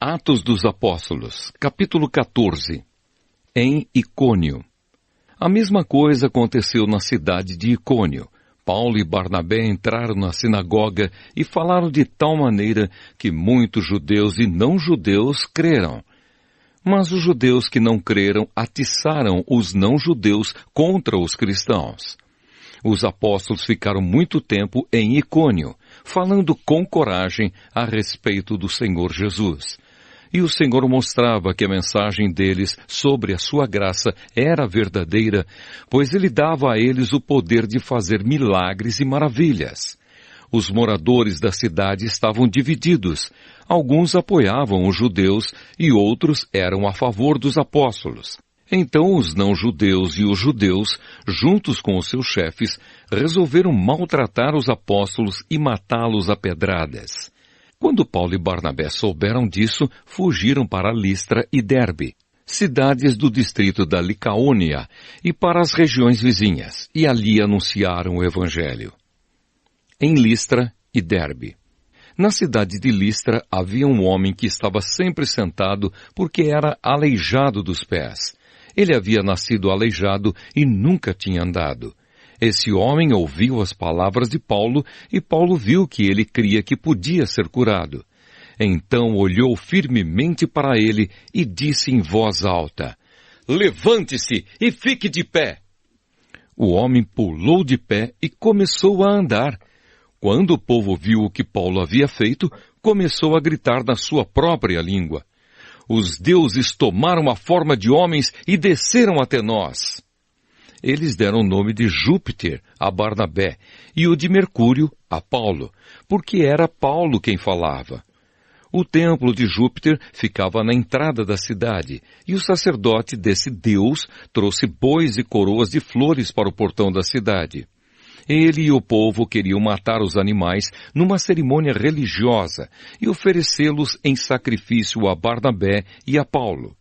Atos dos Apóstolos, capítulo 14. Em Icônio. A mesma coisa aconteceu na cidade de Icônio. Paulo e Barnabé entraram na sinagoga e falaram de tal maneira que muitos judeus e não-judeus creram. Mas os judeus que não creram atiçaram os não-judeus contra os cristãos. Os apóstolos ficaram muito tempo em Icônio, falando com coragem a respeito do Senhor Jesus. E o Senhor mostrava que a mensagem deles sobre a sua graça era verdadeira, pois Ele dava a eles o poder de fazer milagres e maravilhas. Os moradores da cidade estavam divididos. Alguns apoiavam os judeus e outros eram a favor dos apóstolos. Então os não-judeus e os judeus, juntos com os seus chefes, resolveram maltratar os apóstolos e matá-los a pedradas. Quando Paulo e Barnabé souberam disso, fugiram para Listra e Derbe, cidades do distrito da Licaônia, e para as regiões vizinhas, e ali anunciaram o Evangelho. Em Listra e Derbe. Na cidade de Listra havia um homem que estava sempre sentado porque era aleijado dos pés. Ele havia nascido aleijado e nunca tinha andado. Esse homem ouviu as palavras de Paulo e Paulo viu que ele cria que podia ser curado. Então olhou firmemente para ele e disse em voz alta: "Levante-se e fique de pé." O homem pulou de pé e começou a andar. Quando o povo viu o que Paulo havia feito, começou a gritar na sua própria língua: "Os deuses tomaram a forma de homens e desceram até nós." Eles deram o nome de Júpiter a Barnabé e o de Mercúrio a Paulo, porque era Paulo quem falava. O templo de Júpiter ficava na entrada da cidade, e o sacerdote desse deus trouxe bois e coroas de flores para o portão da cidade. Ele e o povo queriam matar os animais numa cerimônia religiosa e oferecê-los em sacrifício a Barnabé e a Paulo.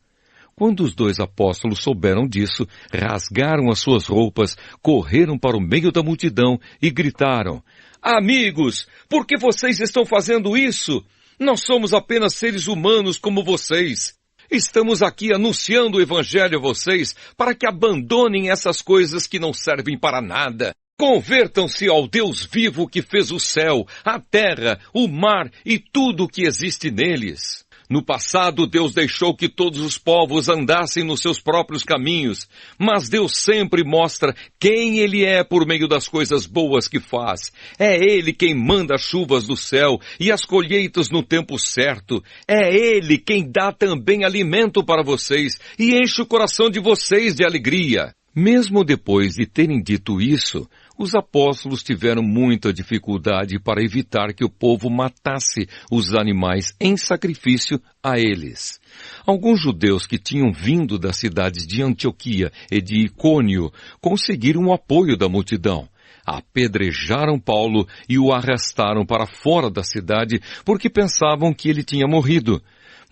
Quando os dois apóstolos souberam disso, rasgaram as suas roupas, correram para o meio da multidão e gritaram: "Amigos, por que vocês estão fazendo isso? Nós somos apenas seres humanos como vocês. Estamos aqui anunciando o Evangelho a vocês para que abandonem essas coisas que não servem para nada. Convertam-se ao Deus vivo que fez o céu, a terra, o mar e tudo o que existe neles. No passado, Deus deixou que todos os povos andassem nos seus próprios caminhos, mas Deus sempre mostra quem Ele é por meio das coisas boas que faz. É Ele quem manda as chuvas do céu e as colheitas no tempo certo. É Ele quem dá também alimento para vocês e enche o coração de vocês de alegria." Mesmo depois de terem dito isso, os apóstolos tiveram muita dificuldade para evitar que o povo matasse os animais em sacrifício a eles. Alguns judeus que tinham vindo das cidades de Antioquia e de Icônio conseguiram o apoio da multidão. Apedrejaram Paulo e o arrastaram para fora da cidade porque pensavam que ele tinha morrido.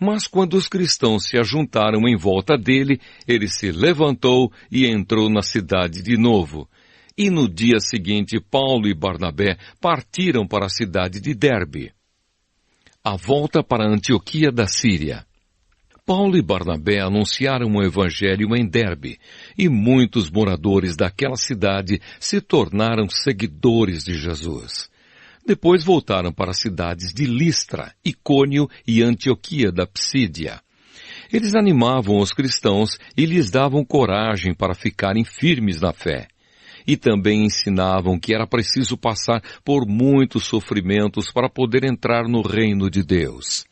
Mas quando os cristãos se ajuntaram em volta dele, ele se levantou e entrou na cidade de novo. E no dia seguinte, Paulo e Barnabé partiram para a cidade de Derbe. A volta para Antioquia da Síria. Paulo e Barnabé anunciaram o Evangelho em Derbe, e muitos moradores daquela cidade se tornaram seguidores de Jesus. Depois voltaram para as cidades de Listra, Icônio e Antioquia da Psídia. Eles animavam os cristãos e lhes davam coragem para ficarem firmes na fé. E também ensinavam que era preciso passar por muitos sofrimentos para poder entrar no reino de Deus.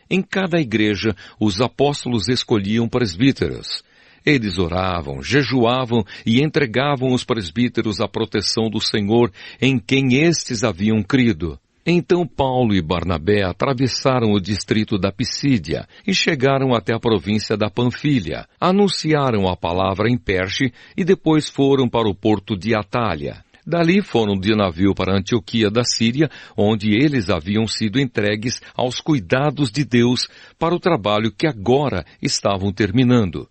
Em cada igreja, os apóstolos escolhiam presbíteros. Eles oravam, jejuavam e entregavam os presbíteros à proteção do Senhor em quem estes haviam crido. Então Paulo e Barnabé atravessaram o distrito da Psídia e chegaram até a província da Panfilha. Anunciaram a palavra em Perge e depois foram para o porto de Atália. Dali foram de navio para Antioquia da Síria, onde eles haviam sido entregues aos cuidados de Deus para o trabalho que agora estavam terminando.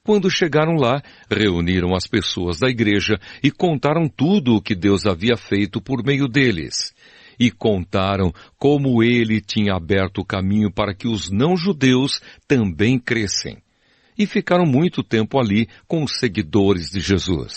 Quando chegaram lá, reuniram as pessoas da igreja e contaram tudo o que Deus havia feito por meio deles. e contaram como ele tinha aberto o caminho para que os não-judeus também crescem. E ficaram muito tempo ali com os seguidores de Jesus.